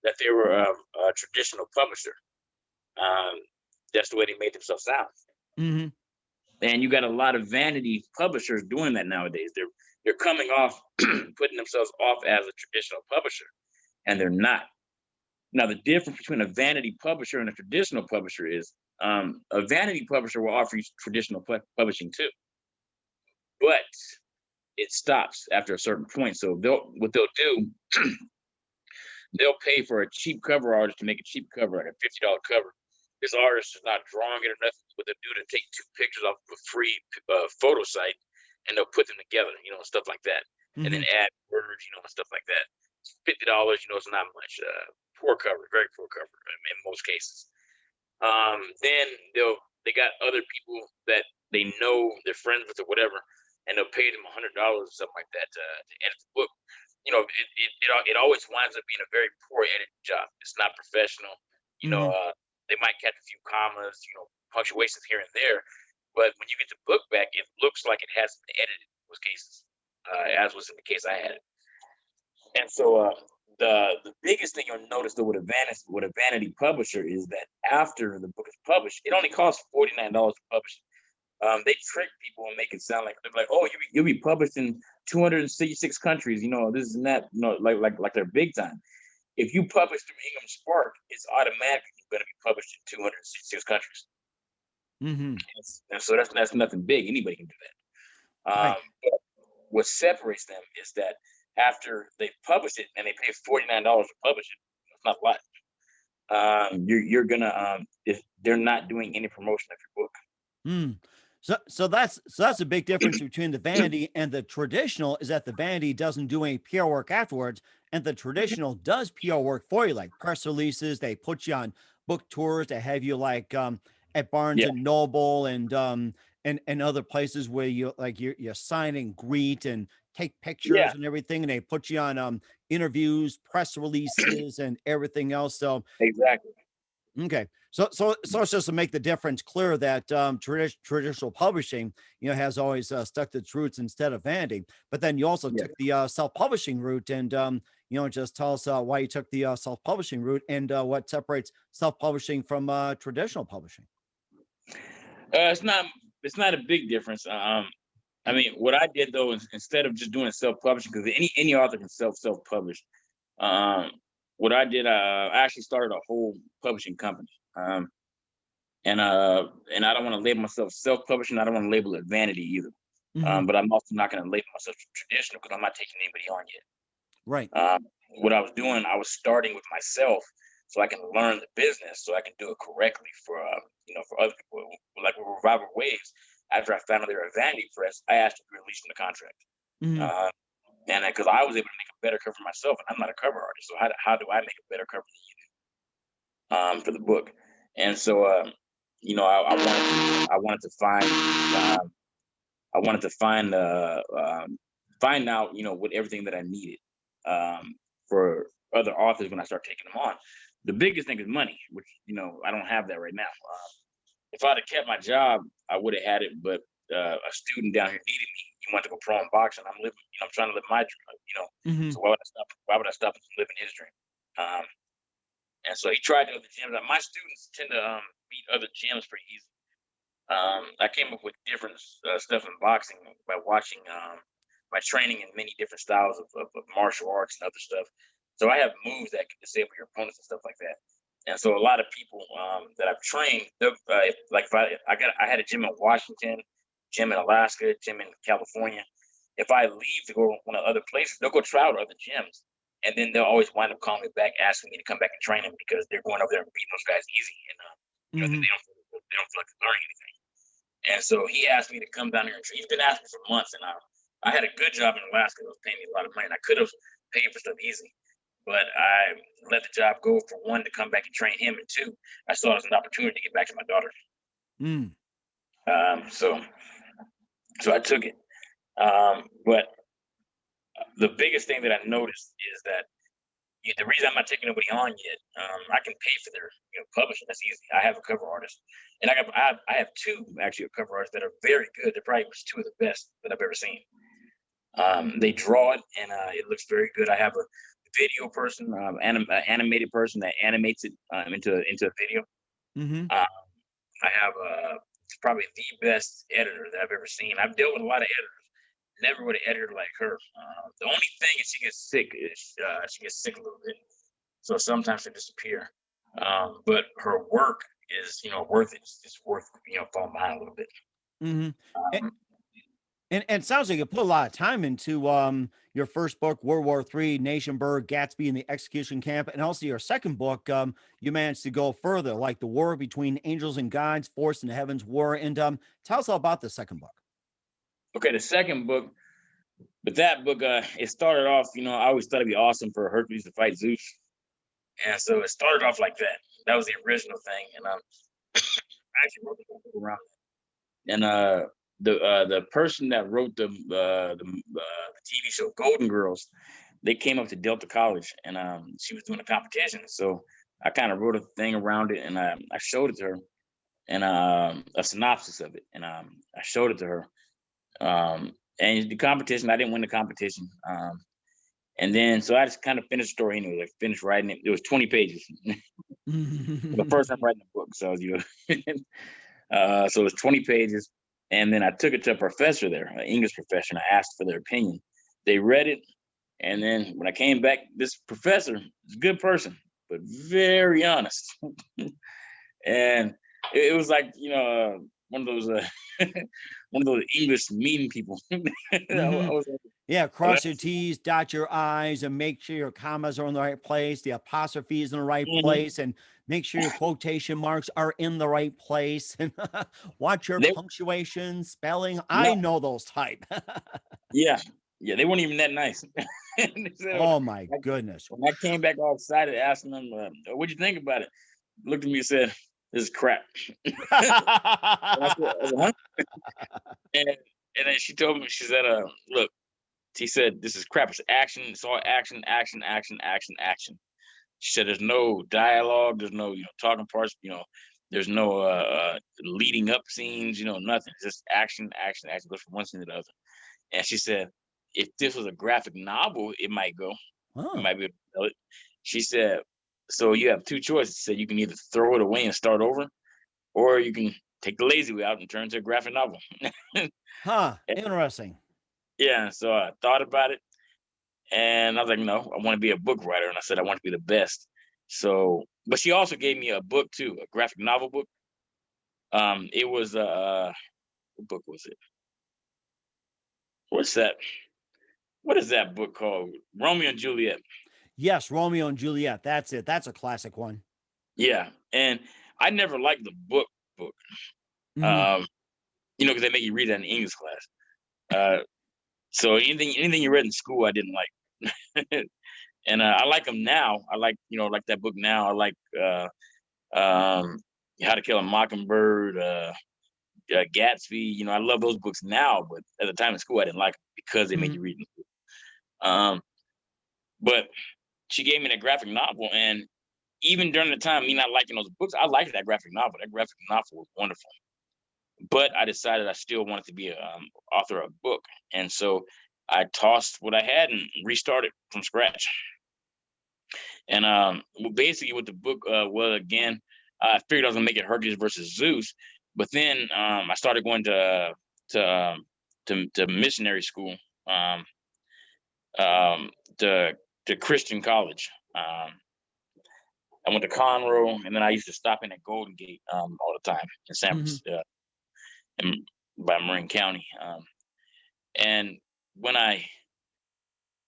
that they were a traditional publisher. That's the way they made themselves sound. And you got a lot of vanity publishers doing that nowadays. They're coming off, putting themselves off as a traditional publisher, and they're not. Now, the difference between a vanity publisher and a traditional publisher is a vanity publisher will offer you traditional publishing too, but it stops after a certain point. So what they'll do, they'll pay for a cheap cover artist to make a cheap cover, like a $50 cover. This artist is not drawing it or nothing. What they'll do to take 2 pictures off of a free photo site, and they'll put them together, stuff like that. and then Hmm. add words, and stuff like that. $50, it's not much. Poor cover, very poor cover in most cases. Then they got other people that they know they're friends with or whatever, and they'll pay them $100 or something like that to edit the book. It always winds up being a very poor editing job. It's not professional. You know, Hmm. uh, they might catch a few commas, punctuations here and there, but when you get the book back, it looks like it hasn't been edited in most cases, as was in the case I had. And so the biggest thing you'll notice though with a vanity publisher is that after the book is published, it only costs $49 to publish it. They trick people and make it sound like they're like, oh, you'll be published in 266 countries, this and that, like they're big time. If you publish through Ingham Spark, it's automatically going to be published in 266 countries. Hmm. And so that's nothing big. Anybody can do that. Right. But what separates them is that after they publish it and they pay $49 to publish it, it's not a lot. You're gonna if they're not doing any promotion of your book. Mm. So that's a big difference between the vanity and the traditional is that the vanity doesn't do any PR work afterwards, and the traditional does PR work for you, like press releases. They put you on book tours. They have you like at Barnes Yeah, and Noble and other places where you sign and greet and take yeah, pictures and everything, and they put you on interviews, press releases, and everything else. So exactly. okay. So it's just to make the difference clear that traditional publishing, has always stuck to its roots instead of vanity. But then you also Yeah. took the self-publishing route, and just tell us why you took the self-publishing route and what separates self-publishing from traditional publishing. It's not a big difference. I mean, what I did though is instead of just doing self-publishing, because any author can self-publish. Um, what I did, I actually started a whole publishing company. And I don't want to label myself self-publishing. I don't want to label it vanity either. Hmm. But I'm also not going to label myself traditional because I'm not taking anybody on yet. Right. What I was doing, I was starting with myself so I can learn the business, so I can do it correctly for other people. Like with Revival Waves, after I found out they were a vanity press, I asked to be released from the contract. Hmm. Uh, and because I was able to make a better cover for myself, and I'm not a cover artist, so how do I make a better cover than you do for the book? And so, I wanted to find out, what everything that I needed for other authors when I start taking them on. The biggest thing is money, which I don't have that right now. If I'd have kept my job, I would have had it. But a student down here needed me. He wanted to go pro in boxing. I'm living, I'm trying to live my dream. Hmm. So why would I stop? Why would I stop from living his dream? Um, and so he tried to other gyms. My students tend to beat other gyms pretty easy. I came up with different stuff in boxing by watching my training in many different styles of martial arts and other stuff. So I have moves that can disable your opponents and stuff like that. And so a lot of people that I've trained, like I had a gym in Washington, gym in Alaska, gym in California. If I leave to go one of other places, they'll go try out other gyms, and then they'll always wind up calling me back, asking me to come back and train them because they're going over there and beating those guys easy, and Hmm. they don't feel like they're learning anything. And so he asked me to come down here and train. He's been asking for months, and I had a good job in Alaska that was paying me a lot of money. And I could have paid for stuff easy, but I let the job go for one to come back and train him, and two, I saw it as an opportunity to get back to my daughter. Mm. So I took it. But the biggest thing that I noticed is that the reason I'm not taking nobody on yet, I can pay for their publishing. That's easy. I have a cover artist, and I have two actually cover artists that are very good. They're probably two of the best that I've ever seen. They draw it, and it looks very good. I have a video person, animated person that animates it into a video. Hmm. Uh, I have probably the best editor that I've ever seen. I've dealt with a lot of editors. Never with an editor like her. The only thing is she gets sick. She gets sick a little bit, so sometimes they disappear. But her work is, worth it. It's worth, falling behind a little bit. Hmm. And, Um, and it sounds like you put a lot of time into your first book, World War III, Nationburg, Gatsby, and the Execution Camp, and also your second book. You managed to go further, like the war between angels and gods, Force in the Heavens War. And tell us all about the second book. okay, the second book, But that book, it started off, I always thought it'd be awesome for Hercules to fight Zeus. And so it started off like that. That was the original thing. And I actually wrote the book around that. And the person that wrote the TV show Golden Girls, they came up to Delta College, and she was doing a competition. So I kind of wrote a thing around it, and I showed it to her, and a synopsis of it, and I showed it to her. And the competition, I didn't win the competition. And then, so I just kind of finished the story anyway. I finished writing it. It was 20 pages. The first time writing a book, so so it was 20 pages. And then I took it to a professor there, an English professor, and I asked for their opinion. They read it, and then when I came back, this professor is a good person, but very honest. And it was like, one of those one of those English mean people. I was like, yeah, cross your T's, dot your I's, and make sure your commas are in the right place, the apostrophe is in the right place, and make sure your quotation marks are in the right place, and watch your punctuation, spelling. I know those type. Yeah, they weren't even that nice. Oh my goodness. When I came back all excited, asking them, what'd you think about it? Looked at me and said, this is crap. I said, huh? And then she told me, she said, look, he said, this is crap. It's action. It's all action, action, action, action, action. She said, there's no dialogue. There's no, talking parts, there's no leading up scenes, nothing. It's just action, action, action. Goes from one scene to the other. And she said, if this was a graphic novel, it might go. Oh. It might be able to tell it. She said, so you have two choices. She said, you can either throw it away and start over, or you can take the lazy way out and turn to a graphic novel. Huh. Interesting. Yeah. So I thought about it, and I was like, no, I want to be a book writer. And I said, I want to be the best. So, but she also gave me a book too, a graphic novel book. It was what book was it? What's that? What is that book called? Romeo and Juliet. Yes, Romeo and Juliet. That's it. That's a classic one. Yeah, and I never liked the book. Mm-hmm. Because they make you read that in English class. So anything you read in school, I didn't like. And I like them now. I like like that book now. I like How to Kill a Mockingbird, Gatsby. I love those books now, but at the time in school, I didn't like them because they made you read in school. But she gave me that graphic novel, and even during the time me not liking those books, I liked that graphic novel. That graphic novel was wonderful. But I decided I still wanted to be an author of a book, and so I tossed what I had and restarted from scratch. And basically, what the book was, again, I figured I was gonna make it Hercules versus Zeus, but then I started going to missionary school, to Christian college. I went to Conroe, and then I used to stop in at Golden Gate all the time in San Francisco, by Marin County. And when I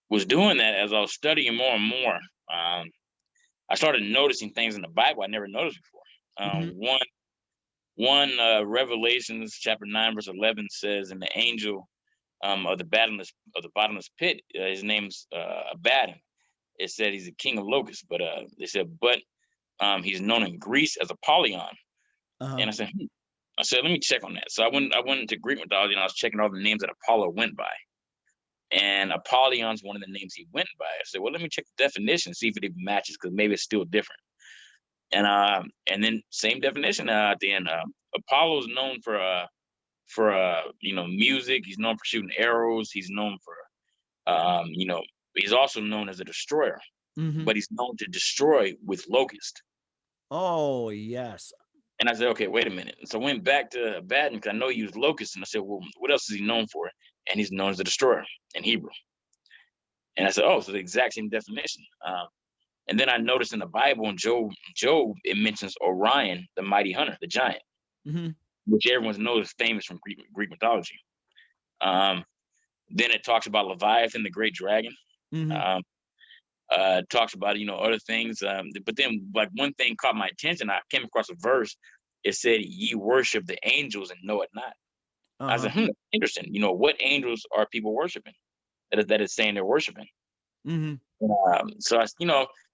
was doing that, as I was studying more and more, I started noticing things in the Bible I never noticed before. One Revelations chapter 9 verse 11 says, "And the angel of the bottomless pit, his name's Abaddon." It said he's a king of locusts, but they said, but he's known in Greece as Apollyon. And I said, let me check on that. So I went into Greek mythology, and I was checking all the names that Apollo went by. And Apollyon's one of the names he went by. I said, well, let me check the definition, see if it even matches, because maybe it's still different. And then same definition at the end. Apollo's known for music. He's known for shooting arrows. He's known for he's also known as a destroyer. But he's known to destroy with locust. Oh, yes. And I said, okay, wait a minute. So I went back to Abaddon, because I know he used locust. And I said, well, what else is he known for? And he's known as a destroyer in Hebrew. And I said, oh, so the exact same definition. And then I noticed in the Bible, in Job, it mentions Orion, the mighty hunter, the giant, which everyone knows is famous from Greek mythology. Then it talks about Leviathan, the great dragon. Talks about other things, but then like one thing caught my attention. I came across a verse. It said, "Ye worship the angels and know it not." I was like, interesting. What angels are people worshiping? that is saying they're worshiping. Mm-hmm. So I,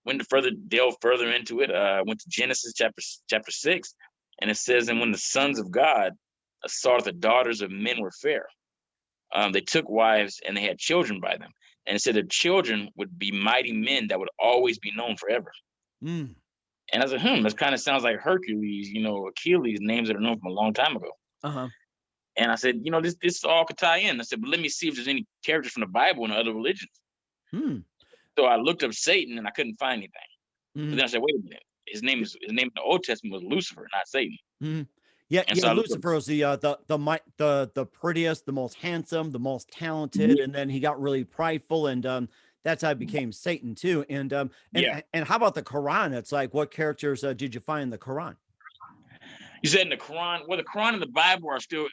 went to delve further into it. Went to Genesis chapter 6, and it says, "And when the sons of God saw that the daughters of men were fair, they took wives and they had children by them. And it said their children would be mighty men that would always be known forever." Mm. And I said, this kind of sounds like Hercules, Achilles, names that are known from a long time ago. Uh-huh. And I said, this all could tie in. I said, but let me see if there's any characters from the Bible and other religions. Mm. So I looked up Satan and I couldn't find anything. Mm. But then I said, wait a minute. His name in the Old Testament was Lucifer, not Satan. Mm. Yeah, And yeah. so Lucifer was the prettiest, the most handsome, the most talented, and then he got really prideful, and that's how he became Satan too. And how about the Quran? It's like, what characters did you find in the Quran? You said in the Quran. Well, the Quran and the Bible are still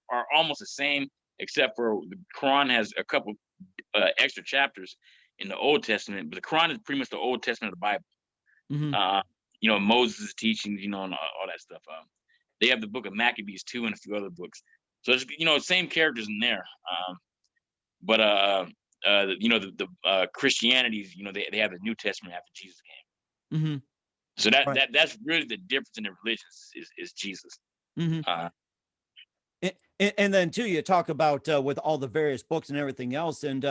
are almost the same, except for the Quran has a couple extra chapters in the Old Testament, but the Quran is pretty much the Old Testament of the Bible. Mm-hmm. Moses' teachings, and all that stuff. They have the book of Maccabees too, and a few other books. So it's, same characters in there. But Christianities, they have the New Testament after Jesus came. Mm-hmm. So that's really the difference in the religions is Jesus. Mm-hmm. And then too, you talk about with all the various books and everything else, and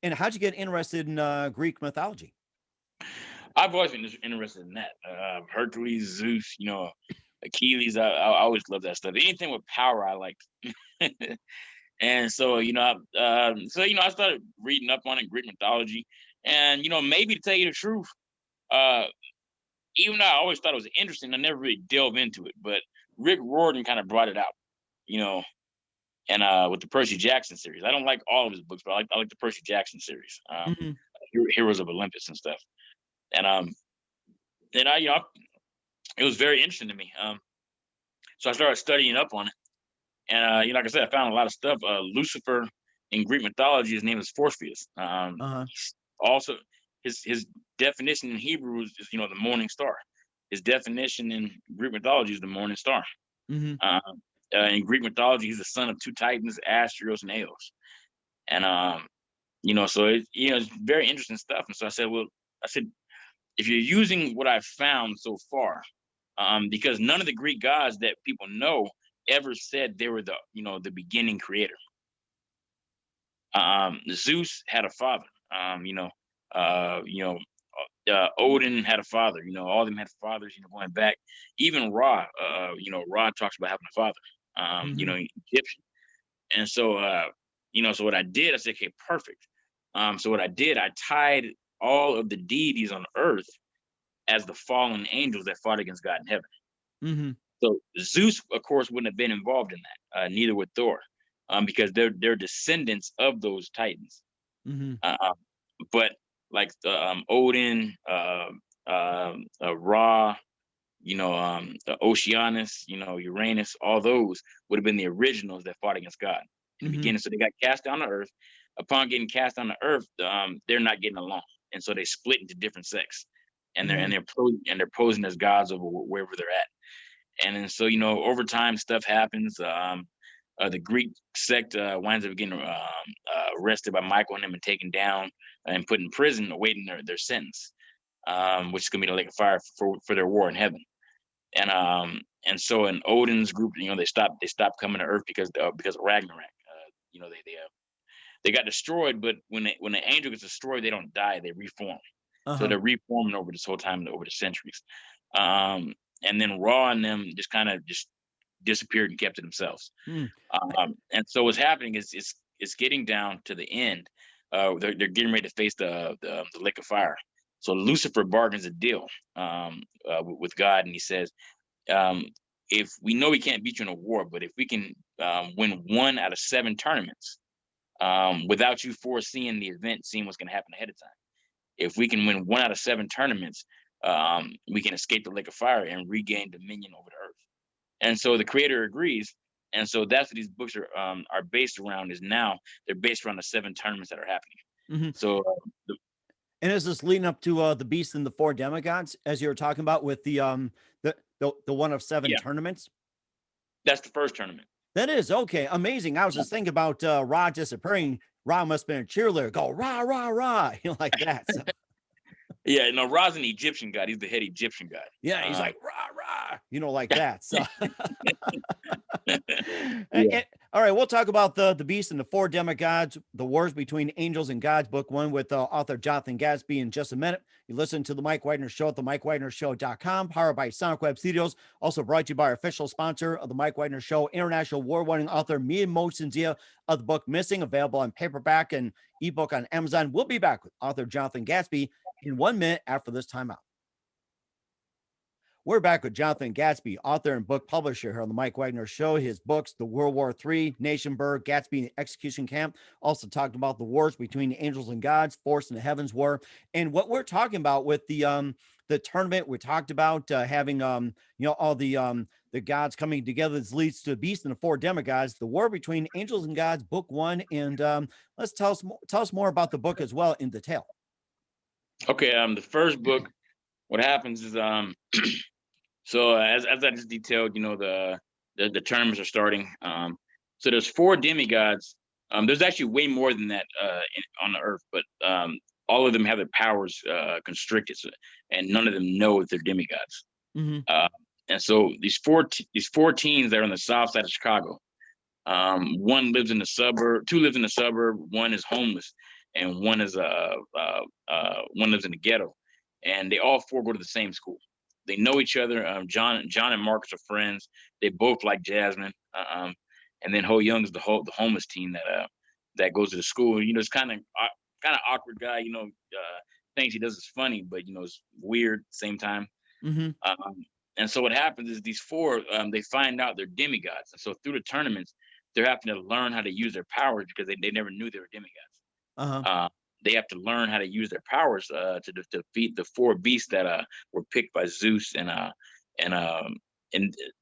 how'd you get interested in Greek mythology? I've always been interested in that. Hercules, Zeus, Achilles. I always loved that stuff. Anything with power, I liked. And so, I started reading up on it, Greek mythology, and maybe to tell you the truth, even though I always thought it was interesting, I never really delved into it. But Rick Riordan kind of brought it out, and with the Percy Jackson series. I don't like all of his books, but I like the Percy Jackson series, Mm-hmm. Heroes of Olympus and stuff. And it was very interesting to me. So I started studying up on it, and like I said, I found a lot of stuff. Lucifer in Greek mythology, his name is Orpheus. Also, his definition in Hebrew is the morning star. His definition in Greek mythology is the morning star. Mm-hmm. In Greek mythology, he's the son of two titans, Astrios and Eos. And so it's very interesting stuff. And so I said, if you're using what I've found so far, because none of the Greek gods that people know ever said they were the beginning creator. Zeus had a father. Odin had a father. All of them had fathers. Going back, even Ra. Ra talks about having a father. Egyptian. And so, so what I did, I said, okay, perfect. So what I did, I tied all of the deities on earth as the fallen angels that fought against God in heaven. Mm-hmm. So Zeus, of course, wouldn't have been involved in that. Neither would Thor, because they're descendants of those titans. Mm-hmm. But like Odin, Ra, Oceanus, Uranus, all those would have been the originals that fought against God in the beginning. So they got cast down to earth. Upon getting cast down to earth, they're not getting along, and so they split into different sects, and they're posing as gods over wherever they're at. And then so over time stuff happens. The Greek sect winds up getting arrested by Michael and them and taken down and put in prison, awaiting their sentence, which is gonna be the lake of fire for their war in heaven. And so in Odin's group, they stopped coming to Earth because of Ragnarok. They got destroyed, but when the angel gets destroyed, they don't die; they reform. So they're reforming over this whole time, over the centuries. And then Ra and them just kind of just disappeared and kept to themselves. And so what's happening is it's getting down to the end. They're getting ready to face the lake of fire. So Lucifer bargains a deal with God, and he says, if we know we can't beat you in a war, but if we can win 1 out of 7 tournaments without you foreseeing the event, seeing what's going to happen ahead of time, if we can win 1 out of 7 tournaments, we can escape the lake of fire and regain dominion over the earth. And so the creator agrees. And so that's what these books are based around. They're based around the 7 tournaments that are happening. So and is this leading up to the Beast and the 4 Demigods, as you were talking about with the 1 of 7 tournaments? That's the first tournament. That is okay, amazing. I was just thinking about Ra disappearing Ra must have been a cheerleader. Go rah rah rah, like that. So, Yeah, no, Ra's an Egyptian god. He's the head Egyptian god. yeah, he's like rah rah, like that. So, Yeah. all right, we'll talk about the beast and the four demigods, the wars between angels and gods, book 1 with author Jonathan Gatsby in just a minute. You listen to the Mike Widener Show at the MikeWidenerShow.com, powered by Sonic Web Studios. Also brought to you by our official sponsor of the Mike Widener Show, international award-winning author Mia Mosinzia of the book Missing, available on paperback and ebook on Amazon. We'll be back with author Jonathan Gatsby in 1 minute after this timeout. We're back with Jonathan Gatsby, author and book publisher here on the Mike Widener Show. His books, The World War III, Nationburg, Gatsby and Execution Camp. Also talked about the wars between the angels and gods, Force and the Heavens War. And what we're talking about with the tournament, we talked about having all the gods coming together. This leads to the beast and the four demigods, the war between angels and gods, book 1. And let's tell us more about the book as well in detail. Okay. The first book, what happens is so as I just detailed, the tournaments are starting. So there's 4 demigods. There's actually way more than that on the earth, but all of them have their powers constricted, and none of them know that they're demigods. Mm-hmm. And so these four teens that are on the south side of Chicago. One lives in the suburb, 2 lives in the suburb, 1 is homeless, and one lives in the ghetto. And they all 4 go to the same school. They know each other. John and Marcus are friends. They both like Jasmine. And then Ho Young is the homeless teen that goes to the school. It's kind of awkward guy. Things he does is funny, but it's weird at the same time. Mm-hmm. And so what happens is these 4 they find out they're demigods. And so through the tournaments, they're having to learn how to use their powers because they never knew they were demigods. Uh-huh. They have to learn how to use their powers to defeat the 4 beasts that were picked by Zeus and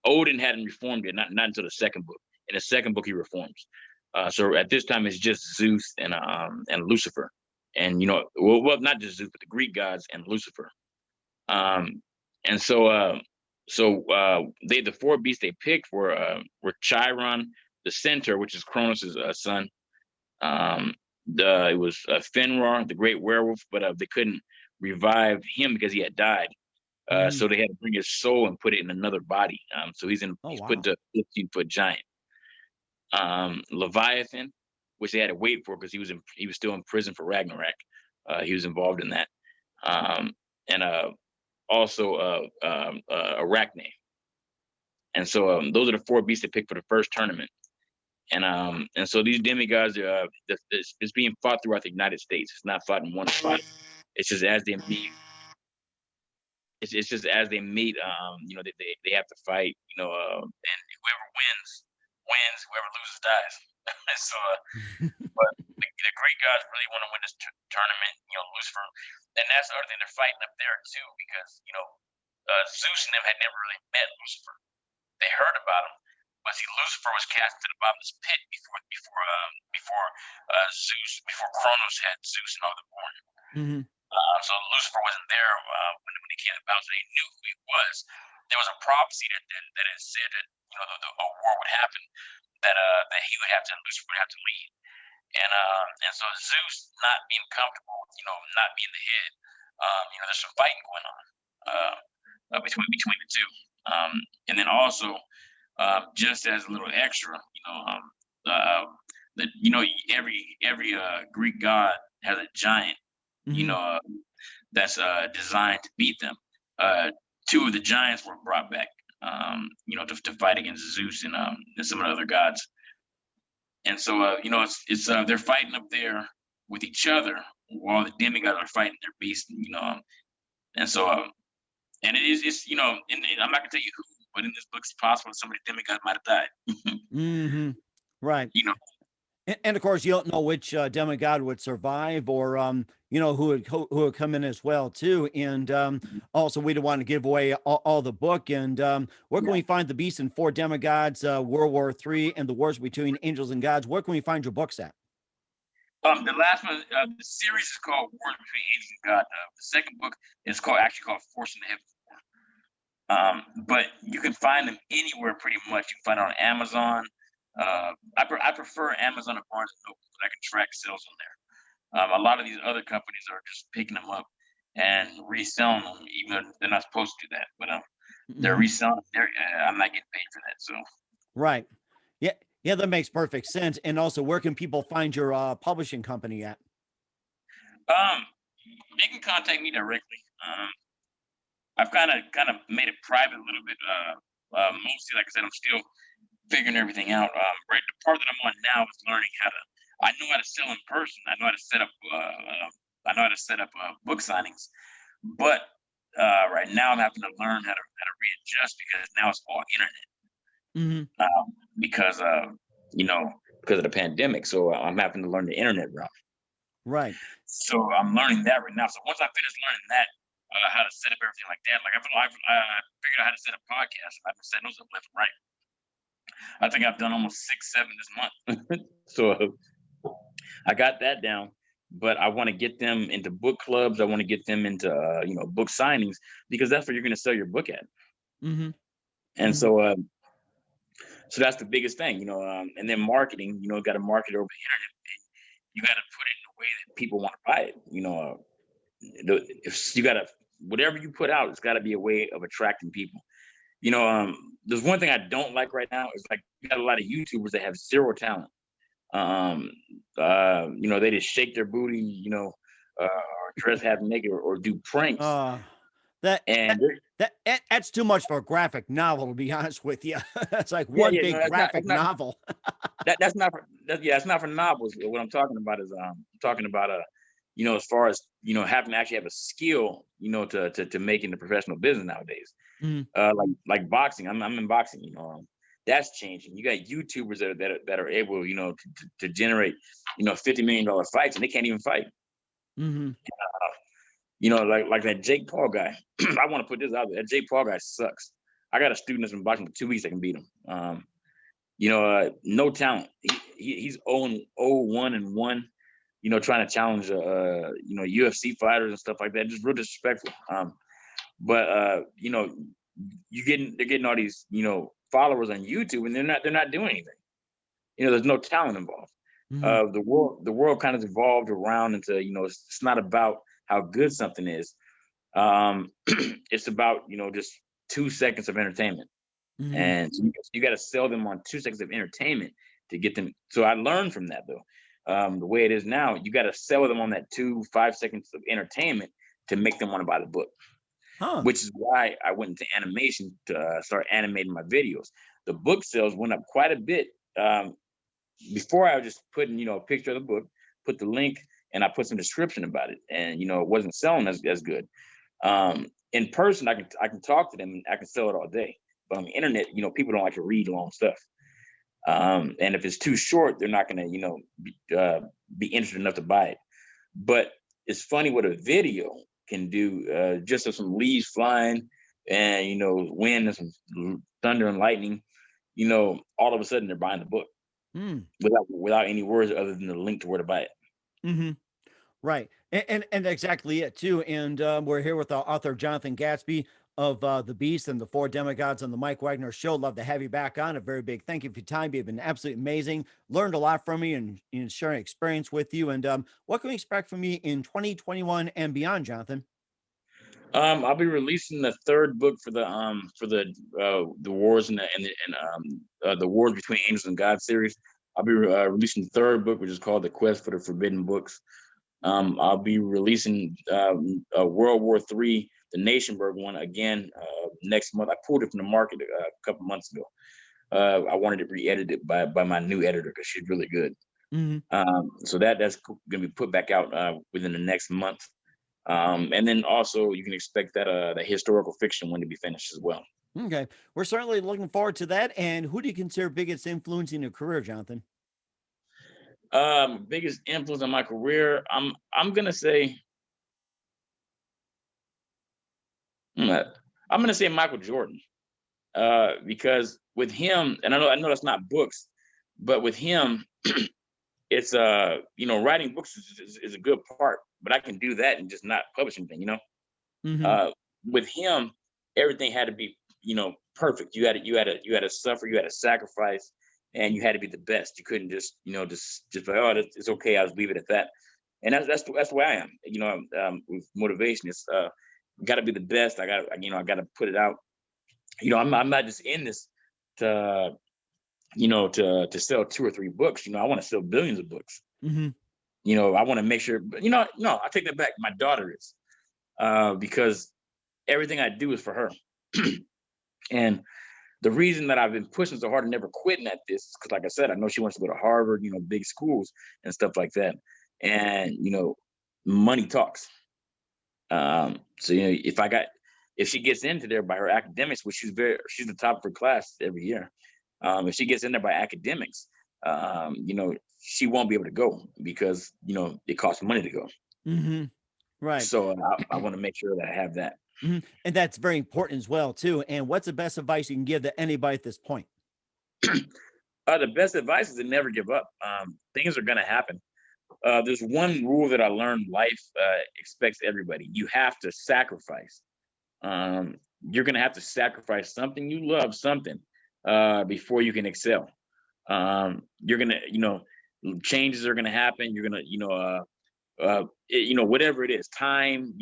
Odin hadn't reformed yet, not until the second book. In the second book, he reforms. So at this time, it's just Zeus and Lucifer, and well, not just Zeus, but the Greek gods and Lucifer. And so the 4 beasts they picked were Chiron, the Centaur, which is Cronus's son. It was Fenrir, the great werewolf, but they couldn't revive him because he had died. So they had to bring his soul and put it in another body. So he's put to 15-foot giant. Leviathan, which they had to wait for because he was still in prison for Ragnarok. He was involved in that. And also Arachne. And so those are the 4 beasts they picked for the first tournament. And so these demigods, it's being fought throughout the United States. It's not fought in one spot. It's just as they meet. It's just as they meet. They have to fight. And whoever wins. Whoever loses dies. So, but the great gods really want to win this tournament. Lucifer, and that's the other thing they're fighting up there too, because Zeus and them had never really met Lucifer. They heard about him. But see, Lucifer was cast to the bottomless pit before Kronos had Zeus and all the born. Mm-hmm. So Lucifer wasn't there when he came about, so they knew who he was. There was a prophecy that had said that a war would happen, that Lucifer would have to lead, and so Zeus not being comfortable, not being the head, there's some fighting going on between the two, and then also. Just as a little extra, every Greek god has a giant, Mm-hmm. That's designed to beat them. 2 of the giants were brought back, to fight against Zeus and some of the other gods. And so, it's they're fighting up there with each other while the demigods are fighting their beasts, and so, and it's and I'm not gonna tell you who. But in this book, it's possible that somebody demigod might have died. Mm-hmm. Right. And of course, you don't know which demigod would survive, or who would come in as well too. And also, we don't want to give away all the book. And where can we find the beast and 4 demigods, World War III, and the wars between angels and gods? Where can we find your books at? The last one, the series is called Wars Between Angels and God. The second book is called Force in the Heavens. But you can find them anywhere pretty much. You can find it on Amazon. I prefer Amazon or Barnes and Noble because I can track sales on there. A lot of these other companies are just picking them up and reselling them, even though they're not supposed to do that. But they're Mhm. reselling. I'm not getting paid for that. So Right. Yeah. Yeah, that makes perfect sense. And also, where can people find your publishing company at? um, they can contact me directly. I've kind of made it private a little bit. Mostly, like I said, I'm still figuring everything out. Right, the part that I'm on now is learning how to. I know how to sell in person. I know how to set up. Book signings, but right now I'm having to learn how to readjust because now it's all internet. Hmm. Because because of the pandemic, so I'm having to learn the internet route. Right. So I'm learning that right now. So once I finish learning that, how to set up everything like that, like I figured out how to set up podcasts. I've been setting those up left and right. I think I've done almost 6, 7 this month. So I got that down, but I want to get them into book clubs. I want to get them into book signings because that's where you're going to sell your book at. Hmm. And Hmm. so that's the biggest thing, and then marketing. Got to market over the internet. You got to put it in a way that people want to buy it. If you got to whatever you put out, it's got to be a way of attracting people. There's one thing I don't like right now is like you got a lot of YouTubers that have zero talent. They just shake their booty, or dress half naked or do pranks. Uh, that, And that's too much for a graphic novel, to be honest with you. It's like yeah, one yeah, no, big graphic that's not novel. that's not for novels. What I'm talking about is I'm talking about as far as having to actually have a skill, to making the professional business nowadays. Mhm. Like boxing. I'm in boxing. That's changing. You got YouTubers that are able, to generate, $50 million fights, and they can't even fight. Hmm. Like that Jake Paul guy. I want to put this out there. That Jake Paul guy sucks. I got a student that's been boxing for 2 weeks that can beat him. No talent. He's 0-1-1. Trying to challenge UFC fighters and stuff like that. Just real disrespectful. But they're getting all these followers on YouTube, and they're not doing anything. There's no talent involved. Hmm. The world kind of evolved around into it's not about how good something is. It's about just 2 seconds of entertainment, Hmm. and so you got to sell them on 2 seconds of entertainment to get them. So I learned from that though. The way it is now, you got to sell them on that 5 seconds of entertainment to make them want to buy the book. Huh. Which is why I went into animation to start animating my videos. The book sales went up quite a bit. Before I was just putting, a picture of the book, put the link, and I put some description about it, and it wasn't selling as good. In person, I can talk to them and I can sell it all day. But on the internet, people don't like to read long stuff. And if it's too short, they're not going to, be interested enough to buy it. But it's funny what a video can do. Just with some leaves flying and wind and some thunder and lightning, all of a sudden they're buying the book Mm. without any words other than the link to where to buy it. Hmm. Right. And exactly it too. And we're here with our author Jonathan Gatsby of The Beast and the Four Demigods on the Mike Wagner Show. Love to have you back on. A very big thank you for your time. You've been absolutely amazing. Learned a lot from you and sharing experience with you. And what can we expect from you in 2021 and beyond, Jonathan? I'll be releasing the third book for the wars the wars between angels and God series. I'll be releasing the third book, which is called The Quest for the Forbidden Books. I'll be releasing World War III, the Nationberg one again next month. I pulled it from the market a couple months ago. I wanted it re-edited by my new editor because she's really good. Hmm. So that's going to be put back out within the next month. And then also you can expect that the historical fiction one to be finished as well. Okay. We're certainly looking forward to that. And who do you consider biggest influence in your career, Jonathan? Biggest influence on my career, I'm gonna say, hmm, I'm gonna say Michael Jordan, because with him, and I know that's not books, but with him, it's writing books is a good part, but I can do that and just not publish anything. Hmm. Uh, with him, everything had to be perfect. You had to suffer, you had to sacrifice, and you had to be the best. You couldn't just, just like, oh, it's okay. I'll just leave it at that. And that's the way I am. With motivation, it's got to be the best. I got to put it out. I'm not just in this to to sell 2 or 3 books. I want to sell billions of books. Mm-hmm. I want to make sure, but no, I take that back. My daughter is, because everything I do is for her. And the reason that I've been pushing so hard and never quitting at this is because, like I said, I know she wants to go to Harvard, big schools and stuff like that. And, money talks. So, if she gets into there by her academics, which she's the top of her class every year. If she gets in there by academics, she won't be able to go because, it costs money to go. Mm-hmm. Right. So I want to make sure that I have that. Mm-hmm. And that's very important as well, too. And what's the best advice you can give to anybody at this point? The best advice is to never give up. Things are going to happen. There's one rule that I learned life expects everybody. You have to sacrifice. You're going to have to sacrifice something you love, something, before you can excel. You're going to, changes are going to happen. You're going to, whatever it is, time,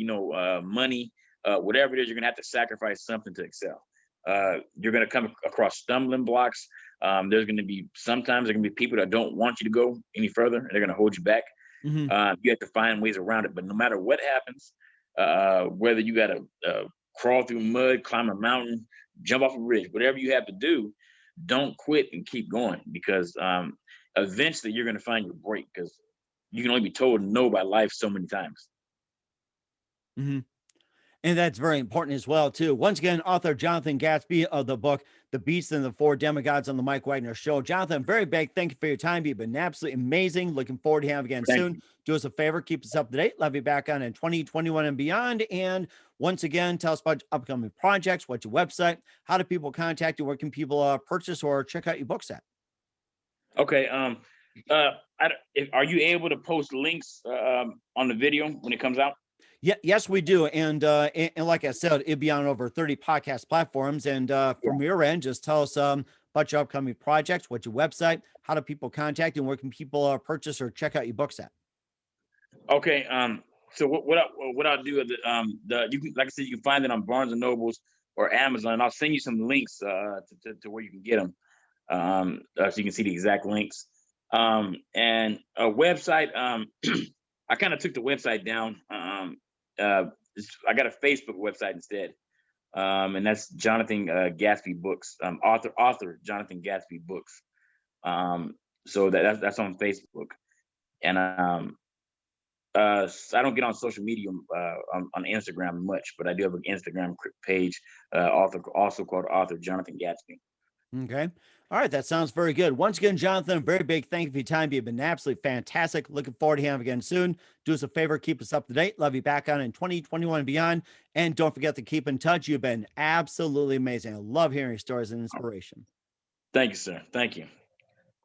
money, whatever it is, you're going to have to sacrifice something to excel. You're going to come across stumbling blocks. Sometimes there are going to be people that don't want you to go any further, and they're going to hold you back. Mm-hmm. You have to find ways around it. But no matter what happens, whether you got to crawl through mud, climb a mountain, jump off a ridge, whatever you have to do, don't quit and keep going, because eventually you're going to find your break, because you can only be told no by life so many times. Mm-hmm. And that's very important as well, too. Once again, author Jonathan Gatsby of the book, The Beast and the 4 Demigods on the Mike Wagner Show. Jonathan, very big thank you for your time. You've been absolutely amazing. Looking forward to having you again soon. Do us a favor, keep us up to date. Love you back on in 2021 and beyond. And once again, tell us about upcoming projects, what's your website, how do people contact you, where can people purchase or check out your books at? Okay. Are you able to post links on the video when it comes out? Yeah, yes, we do. And like I said, it'd be on over 30 podcast platforms. And from your end, just tell us about your upcoming projects, what's your website, how do people contact you, and where can people purchase or check out your books at? Okay. So what I'll do is you can, like I said, you can find it on Barnes and Nobles or Amazon. I'll send you some links to where you can get them, so you can see the exact links. And a website. I kind of took the website down. I got a Facebook website instead, and that's Jonathan Gatsby Books. Author Jonathan Gatsby Books. So that's on Facebook, and I don't get on social media on Instagram much, but I do have an Instagram page, also called Author Jonathan Gatsby. Okay. All right. That sounds very good. Once again, Jonathan, very big thank you for your time. You've been absolutely fantastic. Looking forward to having you again soon. Do us a favor, keep us up to date. Love you back on in 2021 and beyond. And don't forget to keep in touch. You've been absolutely amazing. I love hearing your stories and inspiration. Thank you, sir. Thank you.